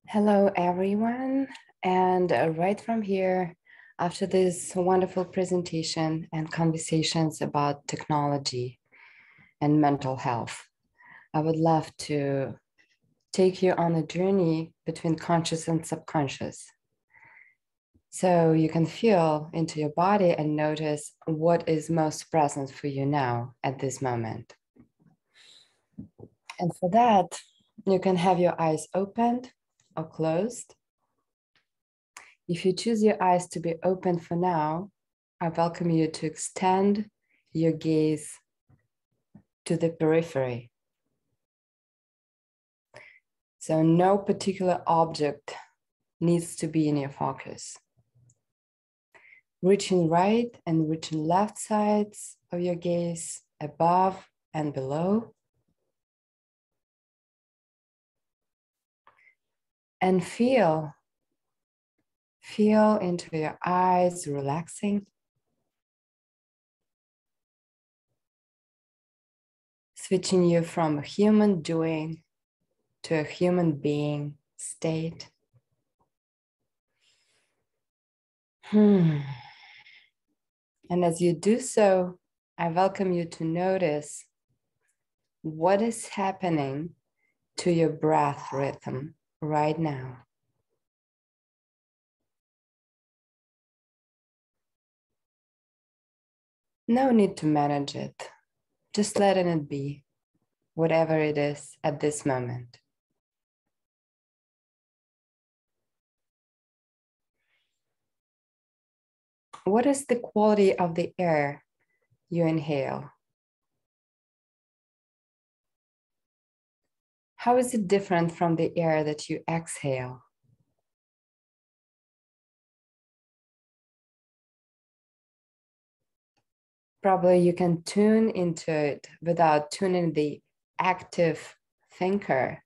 Hello, everyone. And right from here, after this wonderful presentation and conversations about technology and mental health, I would love to take you on a journey between conscious and subconscious. So you can feel into your body and notice what is most present for you now at this moment. And for that, you can have your eyes opened or closed. If you choose your eyes to be open for now, I welcome you to extend your gaze to the periphery. So no particular object needs to be in your focus. Reaching right and reaching left sides of your gaze, above and below. And feel into your eyes relaxing. Switching you from a human doing to a human being state. And as you do so, I welcome you to notice what is happening to your breath rhythm right now. No need to manage it. Just letting it be, whatever it is at this moment. What is the quality of the air you inhale? How is it different from the air that you exhale? Probably you can tune into it without tuning the active thinker,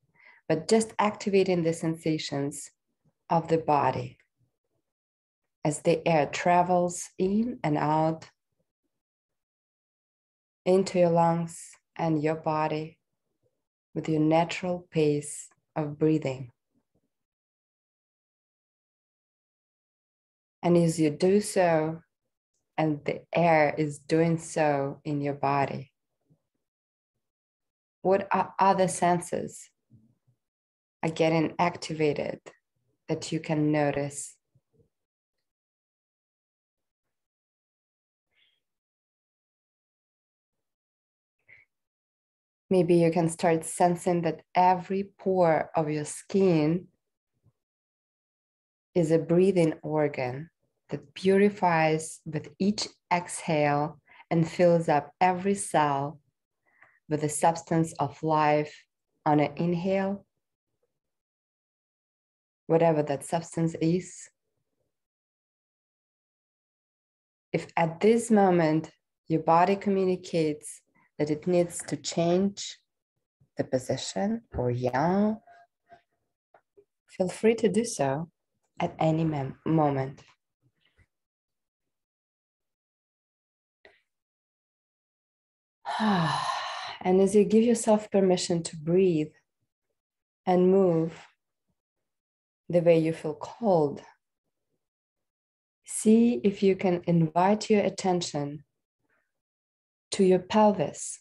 but just activating the sensations of the body as the air travels in and out into your lungs and your body with your natural pace of breathing. And as you do so, and the air is doing so in your body, what other senses are getting activated that you can notice? Maybe you can start sensing that every pore of your skin is a breathing organ that purifies with each exhale and fills up every cell with the substance of life on an inhale, whatever that substance is. If at this moment your body communicates that it needs to change the position or yawn, feel free to do so at any moment. And as you give yourself permission to breathe and move the way you feel called, see if you can invite your attention to your pelvis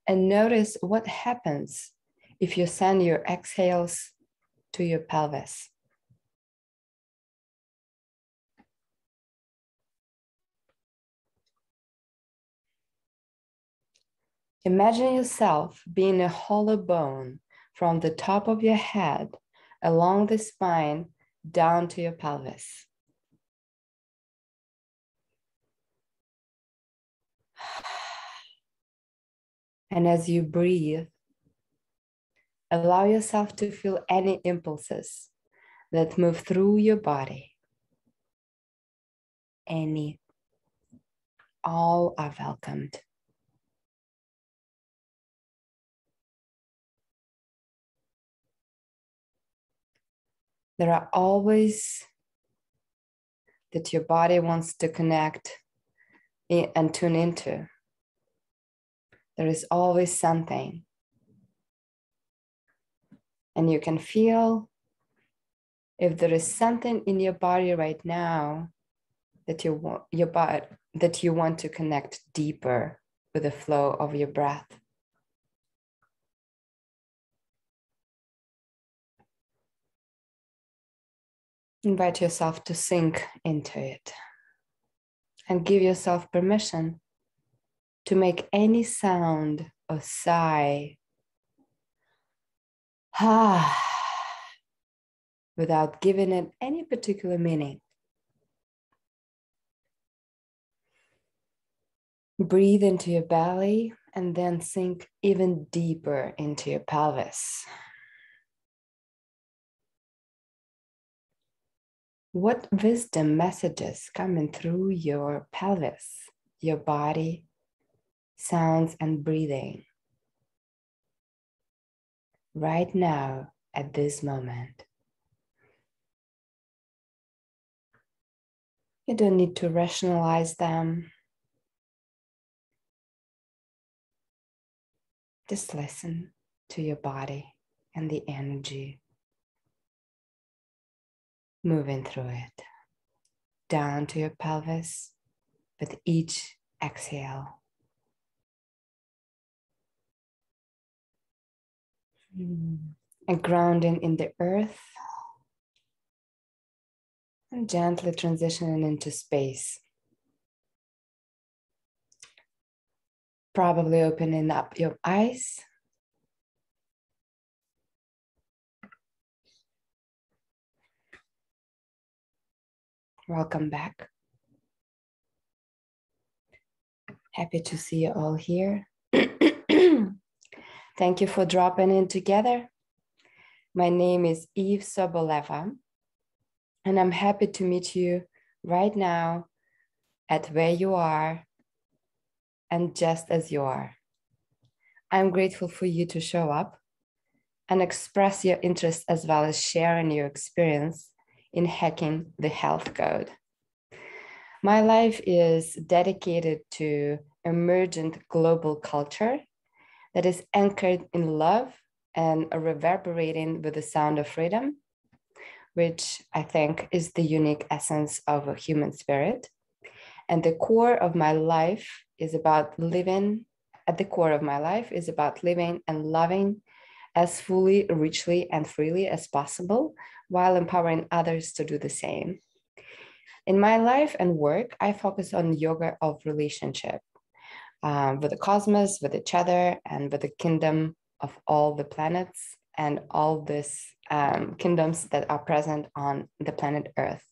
and notice what happens if you send your exhales to your pelvis. Imagine yourself being a hollow bone from the top of your head along the spine down to your pelvis. And as you breathe, allow yourself to feel any impulses that move through your body. Any, all are welcomed. There are always that your body wants to connect and tune into. There is always something And you can feel if there is something in your body right now that you want to connect deeper with the flow of your breath. Invite yourself to sink into it and give yourself permission to make any sound or sigh without giving it any particular meaning. Breathe into your belly and then sink even deeper into your pelvis. What wisdom messages coming through your pelvis, your body, sounds and breathing right now at this moment? You don't need to rationalize them. Just listen to your body and the energy moving through it, down to your pelvis with each exhale. And grounding in the earth and gently transitioning into space. Probably opening up your eyes. Welcome back. Happy to see you all here. Thank you for dropping in together. My name is Soboleva, and I'm happy to meet you right now at where you are and just as you are. I'm grateful for you to show up and express your interest as well as sharing your experience in hacking the health code. My life is dedicated to emergent global culture that is anchored in love and reverberating with the sound of freedom, which I think is the unique essence of a human spirit. And the core of my life is about living, at the core of my life is about living and loving as fully, richly, and freely as possible, while empowering others to do the same. In my life and work, I focus on yoga of relationship with the cosmos, with each other, and with the kingdom of all the planets and all these kingdoms that are present on the planet Earth.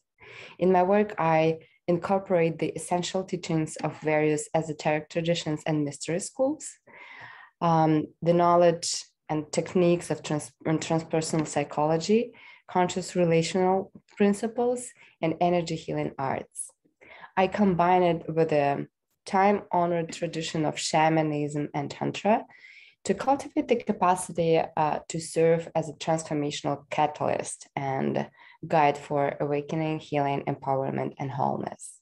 In my work, I incorporate the essential teachings of various esoteric traditions and mystery schools, the knowledge and techniques of transpersonal psychology, conscious relational principles, and energy healing arts. I combine it with a time-honored tradition of shamanism and tantra to cultivate the capacity to serve as a transformational catalyst and guide for awakening, healing, empowerment, and wholeness.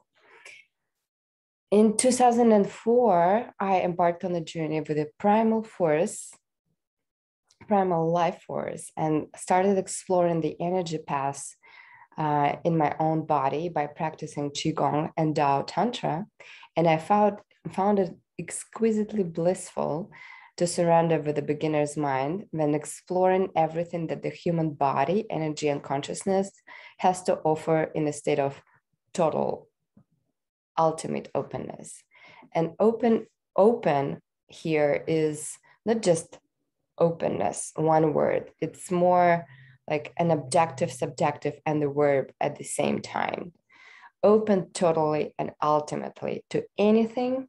In 2004, I embarked on a journey with a primal life force, and started exploring the energy paths in my own body by practicing Qigong and Tao Tantra. And I found it exquisitely blissful to surrender with a beginner's mind when exploring everything that the human body, energy, and consciousness has to offer in a state of total, ultimate openness. And open here is not just openness, one word. It's more like an objective, subjective, and the verb at the same time. Open totally and ultimately to anything,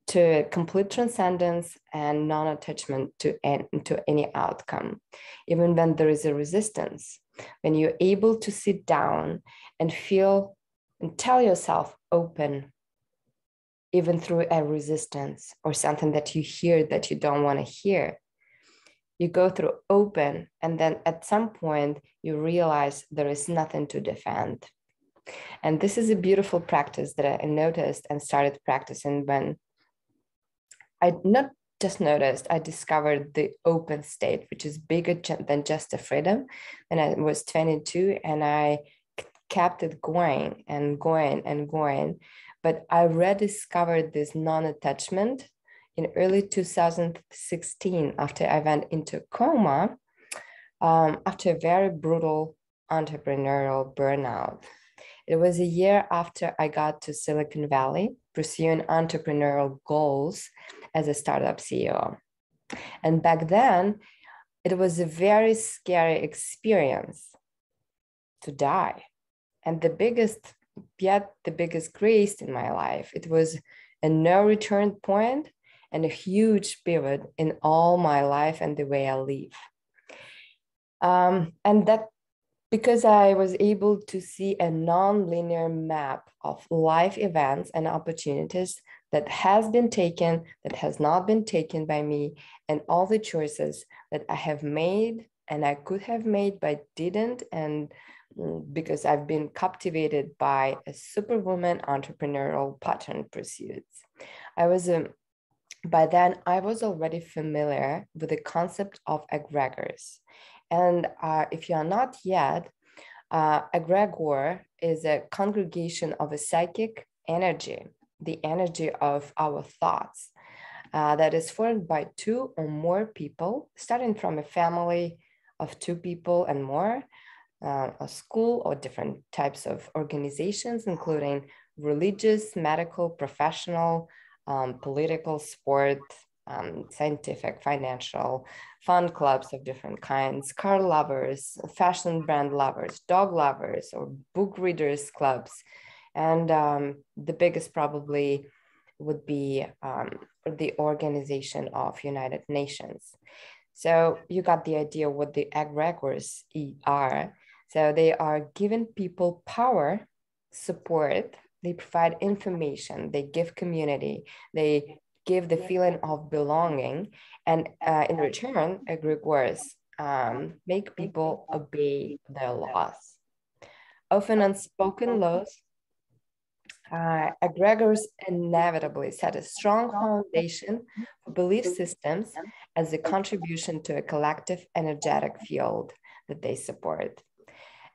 to complete transcendence and non-attachment to any outcome, even when there is a resistance. When you're able to sit down and feel and tell yourself open, even through a resistance or something that you hear that you don't want to hear, you go through open, and then at some point you realize there is nothing to defend. And this is a beautiful practice that I noticed and started practicing when I not just noticed I discovered the open state, which is bigger than just the freedom. And I was 22 and I kept it going and going and going. But I rediscovered this non-attachment in early 2016 after I went into coma after a very brutal entrepreneurial burnout. It was a year after I got to Silicon Valley, pursuing entrepreneurial goals as a startup CEO. And back then, it was a very scary experience to die. And the biggest grace in my life, it was a no return point and a huge pivot in all my life and the way I live. And that because I was able to see a non-linear map of life events and opportunities that has been taken, that has not been taken by me, and all the choices that I have made and I could have made but didn't, and because I've been captivated by a superwoman entrepreneurial pattern pursuits. By then I was already familiar with the concept of egregores. And if you are not yet, egregore is a congregation of a psychic energy, the energy of our thoughts, that is formed by two or more people, starting from a family of two people and more, a school or different types of organizations, including religious, medical, professional, political, sport, scientific, financial, fun clubs of different kinds, car lovers, fashion brand lovers, dog lovers, or book readers clubs. And the biggest probably would be the Organization of United Nations. So you got the idea what the egregores are. So they are giving people power, support, they provide information, they give community, they give the feeling of belonging, and in return, egregores make people obey their laws. Often unspoken laws, egregores inevitably set a strong foundation for belief systems as a contribution to a collective energetic field that they support.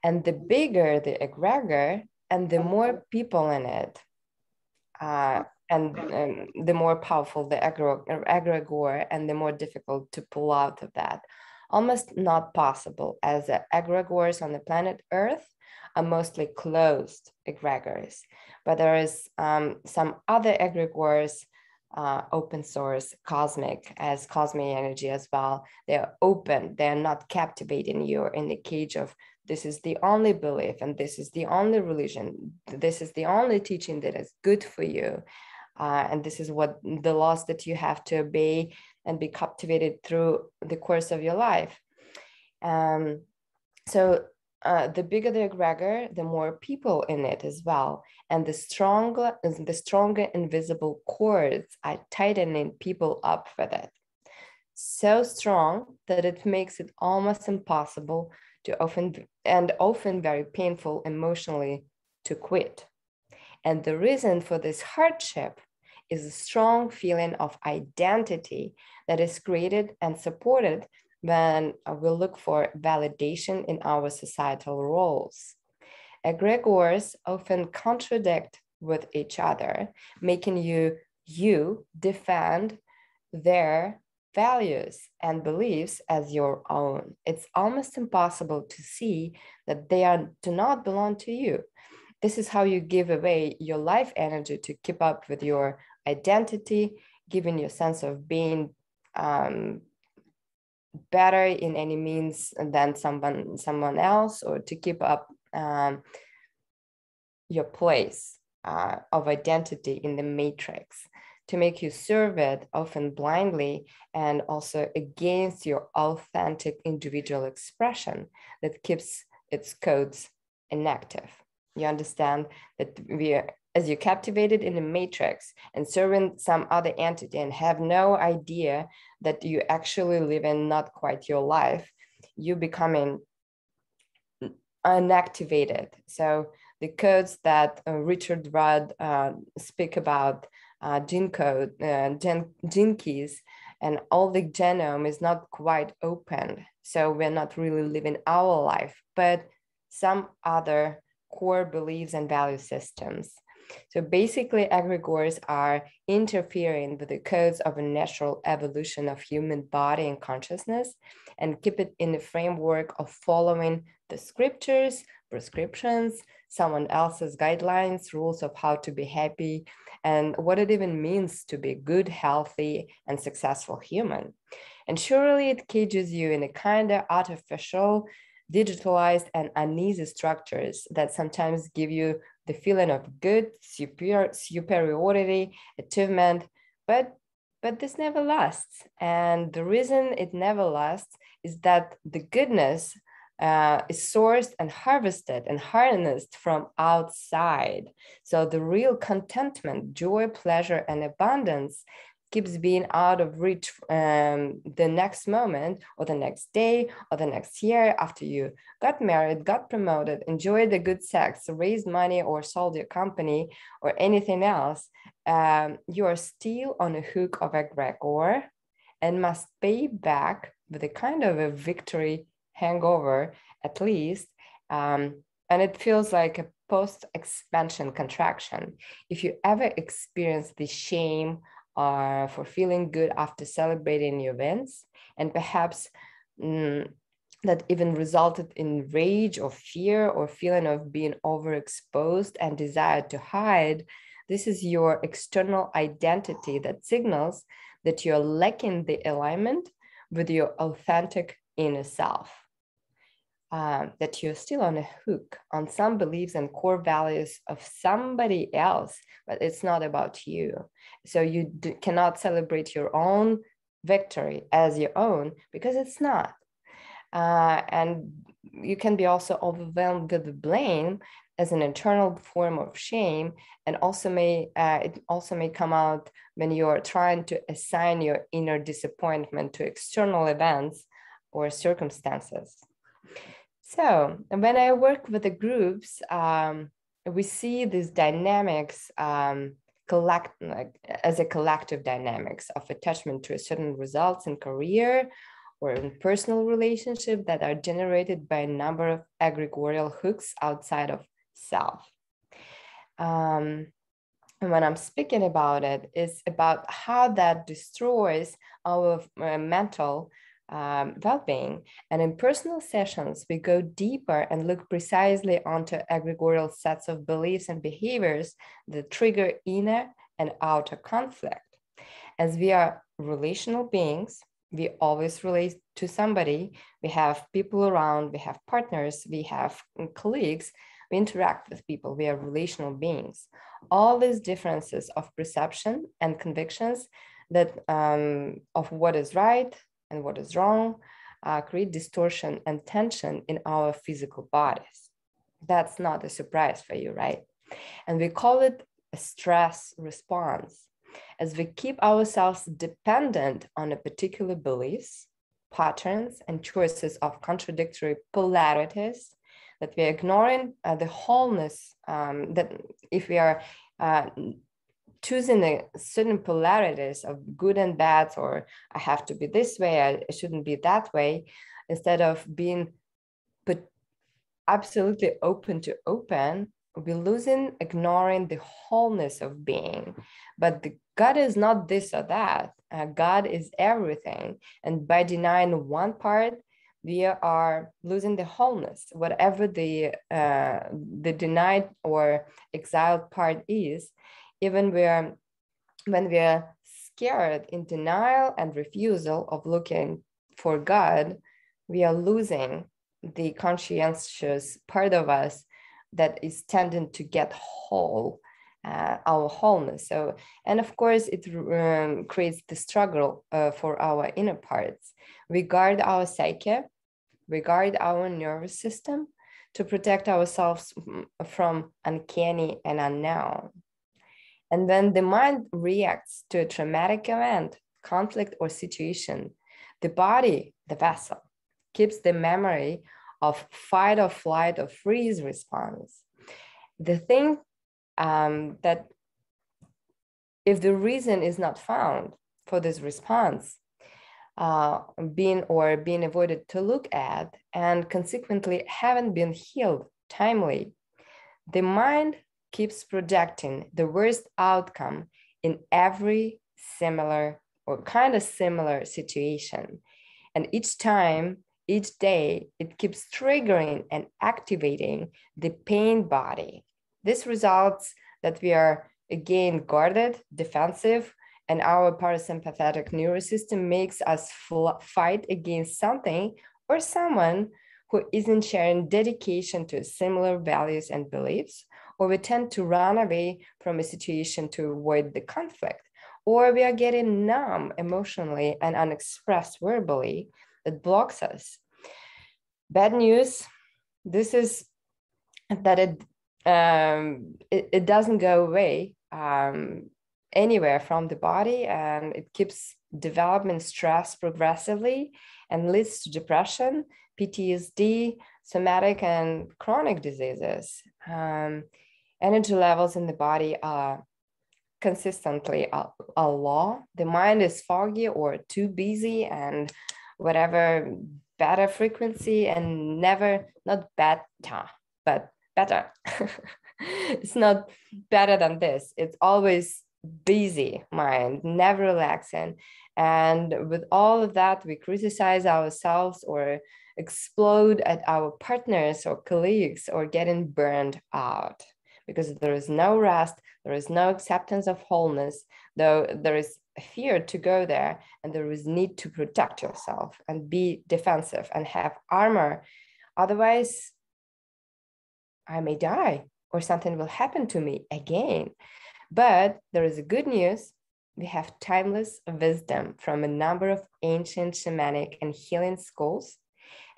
And the bigger the egregore and the more people in it, and the more powerful the egregore and the more difficult to pull out of that. Almost not possible, as the egregores on the planet Earth are mostly closed egregores. But there is some other egregores, open source, cosmic, as CosmoEnergy as well. They're open, they're not captivating you in the cage of this is the only belief and this is the only religion, this is the only teaching that is good for you. And this is what the laws that you have to obey and be captivated through the course of your life. So the bigger the egregore, the more people in it as well. And the stronger invisible cords are tightening people up with it. So strong that it makes it almost impossible to often very painful emotionally to quit. And the reason for this hardship is a strong feeling of identity that is created and supported when we look for validation in our societal roles. Egregores often contradict with each other, making you defend their values and beliefs as your own. It's almost impossible to see that they do not belong to you. This is how you give away your life energy to keep up with your identity, giving you a sense of being better in any means than someone else, or to keep up your place of identity in the matrix, to make you serve it often blindly and also against your authentic individual expression that keeps its codes inactive. You understand that as you're captivated in the matrix and serving some other entity and have no idea that you actually live in not quite your life, you becoming unactivated. So the codes that Richard Rudd speak about, gene keys, and all the genome is not quite open. So we're not really living our life, but some other core beliefs and value systems. So basically, egregores are interfering with the codes of a natural evolution of human body and consciousness, and keep it in the framework of following the scriptures, prescriptions, someone else's guidelines, rules of how to be happy, and what it even means to be a good, healthy, and successful human. And surely it cages you in a kind of artificial, digitalized, and uneasy structures that sometimes give you the feeling of good, superiority, achievement, but this never lasts. And the reason it never lasts is that the goodness is sourced and harvested and harnessed from outside. So the real contentment, joy, pleasure, and abundance keeps being out of reach the next moment or the next day or the next year after you got married, got promoted, enjoyed the good sex, raised money, or sold your company or anything else. You are still on a hook of egregore and must pay back with a kind of a victory hangover, at least. And it feels like a post-expansion contraction. If you ever experience the shame for feeling good after celebrating your wins, and perhaps that even resulted in rage or fear or feeling of being overexposed and desire to hide, this is your external identity that signals that you're lacking the alignment with your authentic inner self. That you're still on a hook on some beliefs and core values of somebody else, but it's not about you. So you cannot celebrate your own victory as your own because it's not. And you can be also overwhelmed with the blame as an internal form of shame, and also it also may come out when you're trying to assign your inner disappointment to external events or circumstances. So when I work with the groups, we see these dynamics as a collective dynamics of attachment to a certain results in career or in personal relationship that are generated by a number of egregorial hooks outside of self. And when I'm speaking about it, it's about how that destroys our mental well-being. And in personal sessions, we go deeper and look precisely onto egregorial sets of beliefs and behaviors that trigger inner and outer conflict. As we are relational beings, we always relate to somebody. We have people around, we have partners, we have colleagues, we interact with people, we are relational beings. All these differences of perception and convictions that of what is right and what is wrong create distortion and tension in our physical bodies. That's not a surprise for you, right? And we call it a stress response, as we keep ourselves dependent on a particular beliefs, patterns, and choices of contradictory polarities, that we are ignoring the wholeness, that if we are choosing a certain polarities of good and bad, or I have to be this way, I shouldn't be that way, instead of being absolutely open to open, we're losing, ignoring the wholeness of being. But the God is not this or that. God is everything. And by denying one part, we are losing the wholeness. Whatever the denied or exiled part is, even when we are scared, in denial and refusal of looking for God, we are losing the conscientious part of us that is tending to get whole, our wholeness. So, and of course, it creates the struggle for our inner parts. We guard our psyche, we guard our nervous system to protect ourselves from uncanny and unknown. And when the mind reacts to a traumatic event, conflict, or situation, the body, the vessel, keeps the memory of fight or flight or freeze response. The thing that if the reason is not found for this response, being avoided to look at, and consequently haven't been healed timely. The mind keeps projecting the worst outcome in every similar or kind of similar situation. And each time, each day, it keeps triggering and activating the pain body. This results that we are again guarded, defensive, and our parasympathetic nervous system makes us fight against something or someone who isn't sharing dedication to similar values and beliefs, or we tend to run away from a situation to avoid the conflict, or we are getting numb emotionally and unexpressed verbally that blocks us. Bad news, this is that it doesn't go away anywhere from the body, and it keeps developing stress progressively and leads to depression, PTSD, somatic and chronic diseases. Energy levels in the body are consistently a law. The mind is foggy or too busy, and whatever beta frequency, and never, not beta, but better. It's not better than this. It's always busy mind, never relaxing. And with all of that, we criticize ourselves or explode at our partners or colleagues or getting burned out because there is no rest, there is no acceptance of wholeness, though there is fear to go there, and there is need to protect yourself and be defensive and have armor. Otherwise, I may die or something will happen to me again. But there is a good news. We have timeless wisdom from a number of ancient shamanic and healing schools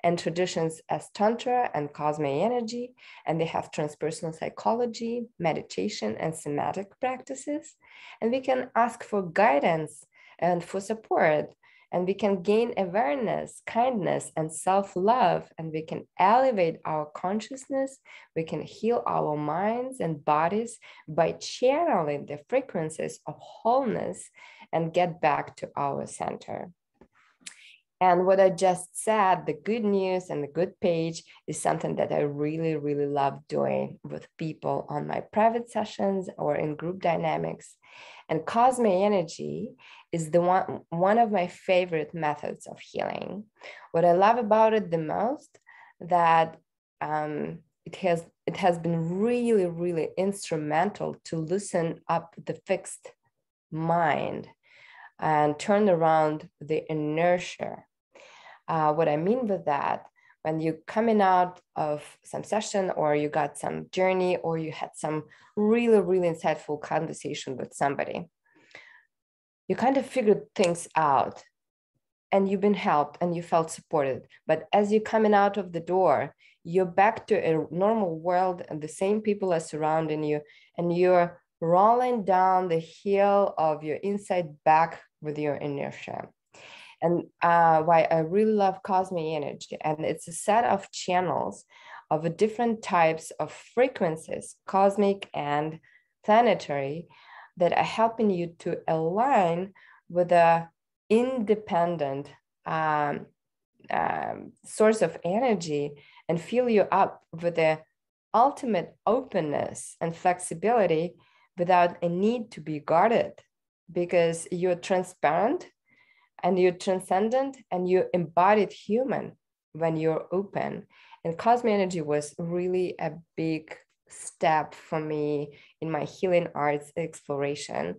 and traditions as Tantra and CosmoEnergy, and they have transpersonal psychology, meditation, and somatic practices. And we can ask for guidance and for support, and we can gain awareness, kindness, and self-love, and we can elevate our consciousness. We can heal our minds and bodies by channeling the frequencies of wholeness and get back to our center. And what I just said, the good news and the good page, is something that I really, really love doing with people on my private sessions or in group dynamics. And CosmoEnergy is one of my favorite methods of healing. What I love about it the most, that it has been really, really instrumental to loosen up the fixed mind and turn around the inertia. What I mean with that, when you're coming out of some session or you got some journey or you had some really, really insightful conversation with somebody, you kind of figured things out and you've been helped and you felt supported. But as you're coming out of the door, you're back to a normal world and the same people are surrounding you, and you're rolling down the hill of your inside back with your inertia. And why I really love CosmoEnergy, and it's a set of channels of different types of frequencies, cosmic and planetary, that are helping you to align with a independent source of energy and fill you up with the ultimate openness and flexibility without a need to be guarded, because you're transparent and you're transcendent and you're embodied human when you're open. And CosmoEnergy was really a big step for me in my healing arts exploration.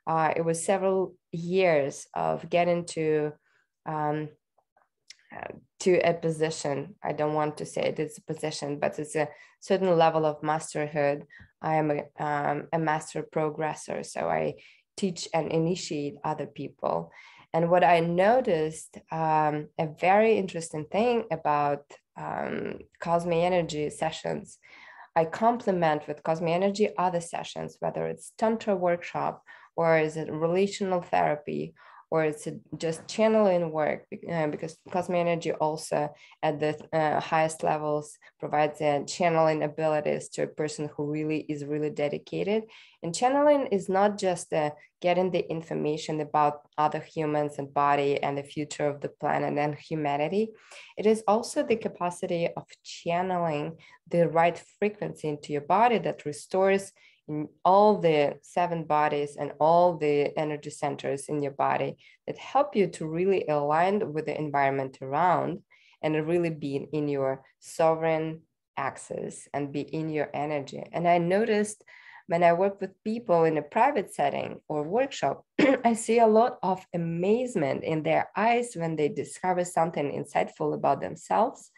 It was several years of getting to a position. I don't want to say it is a position, but it's a certain level of masterhood. I am a master progressor, so I teach and initiate other people. And what I noticed, a very interesting thing about CosmoEnergy sessions, I complement with CosmoEnergy other sessions, whether it's Tantra workshop or is it relational therapy or it's just channeling work, because CosmoEnergy also at the highest levels provides channeling abilities to a person who really is really dedicated. And channeling is not just getting the information about other humans and body and the future of the planet and humanity. It is also the capacity of channeling the right frequency into your body that restores in all the 7 bodies and all the energy centers in your body that help you to really align with the environment around and really be in your sovereign access and be in your energy. And I noticed when I work with people in a private setting or workshop, I see a lot of amazement in their eyes when they discover something insightful about themselves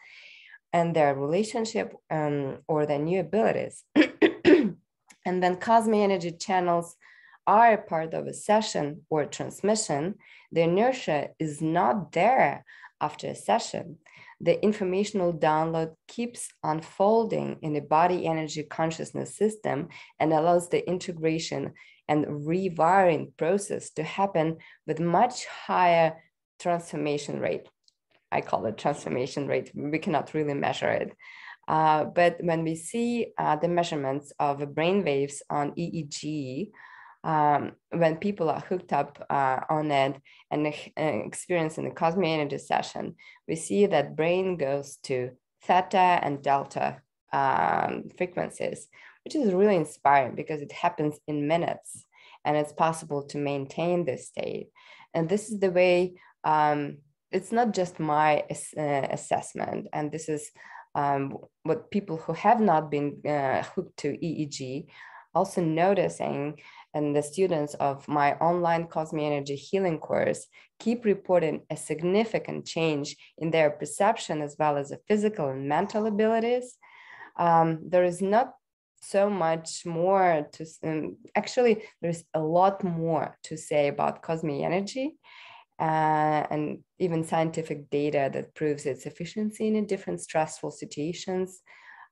and their relationship or their new abilities. And when CosmoEnergy channels are a part of a session or transmission, the inertia is not there after a session. The informational download keeps unfolding in the body energy consciousness system and allows the integration and rewiring process to happen with much higher transformation rate. I call it transformation rate. We cannot really measure it. But when we see the measurements of brain waves on EEG, when people are hooked up on it and experiencing the CosmoEnergy session, we see that brain goes to theta and delta frequencies, which is really inspiring because it happens in minutes and it's possible to maintain this state. And this is the way, it's not just my assessment, and this is what people who have not been hooked to EEG also noticing, and the students of my online CosmoEnergy healing course keep reporting a significant change in their perception as well as the physical and mental abilities. There is not so much more to, actually, there's a lot more to say about CosmoEnergy. And even scientific data that proves its efficiency in different stressful situations,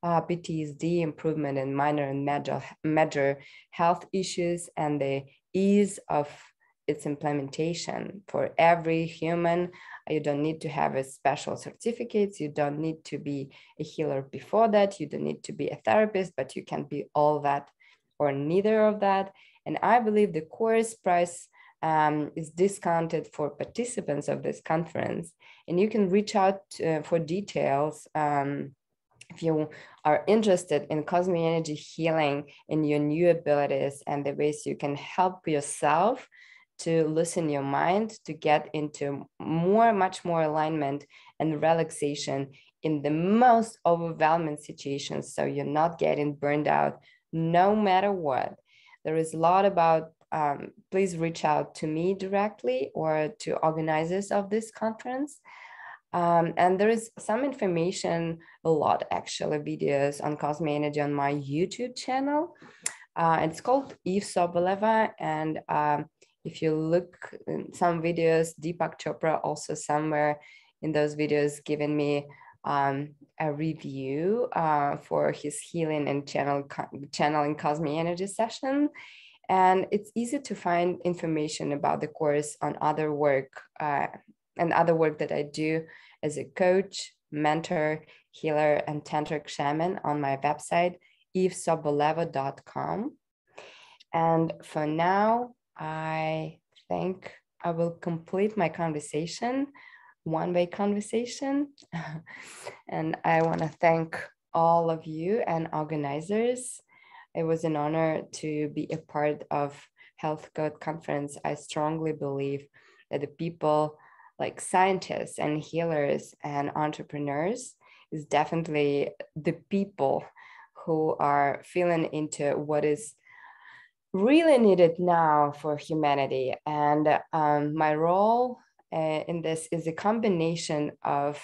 PTSD, improvement in minor and major health issues, and the ease of its implementation for every human. You don't need to have a special certificates. You don't need to be a healer before that. You don't need to be a therapist, but you can be all that or neither of that. And I believe the course price is discounted for participants of this conference. And you can reach out for details if you are interested in CosmoEnergy healing and your new abilities and the ways you can help yourself to loosen your mind, to get into much more alignment and relaxation in the most overwhelming situations, so you're not getting burned out no matter what. There is a lot about, please reach out to me directly or to organizers of this conference. And there is some information, a lot actually, videos on CosmoEnergy on my YouTube channel. It's called Soboleva, and if you look in some videos, Deepak Chopra also somewhere in those videos given me a review for his healing and channeling CosmoEnergy session. And it's easy to find information about the course on other work and other work that I do as a coach, mentor, healer, and tantric shaman on my website, soboleva.com. And for now, I think I will complete my conversation, one-way conversation. And I want to thank all of you and organizers. It was an honor to be a part of HealthCode Conference. I strongly believe that the people like scientists and healers and entrepreneurs is definitely the people who are feeling into what is really needed now for humanity. And my role in this is a combination of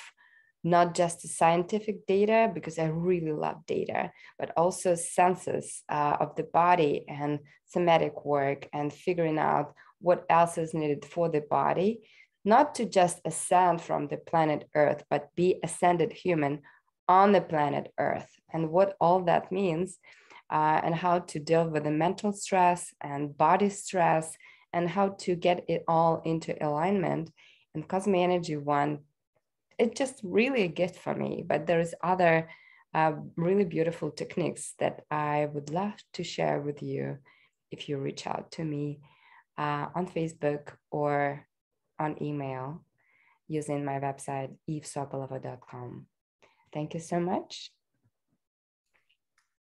not just the scientific data, because I really love data, but also senses of the body and somatic work and figuring out what else is needed for the body, not to just ascend from the planet Earth, but be ascended human on the planet Earth, and what all that means, and how to deal with the mental stress and body stress and how to get it all into alignment. And CosmoEnergy one, it's just really a gift for me, but there's other really beautiful techniques that I would love to share with you if you reach out to me on Facebook or on email using my website evesoboleva.com. Thank you so much.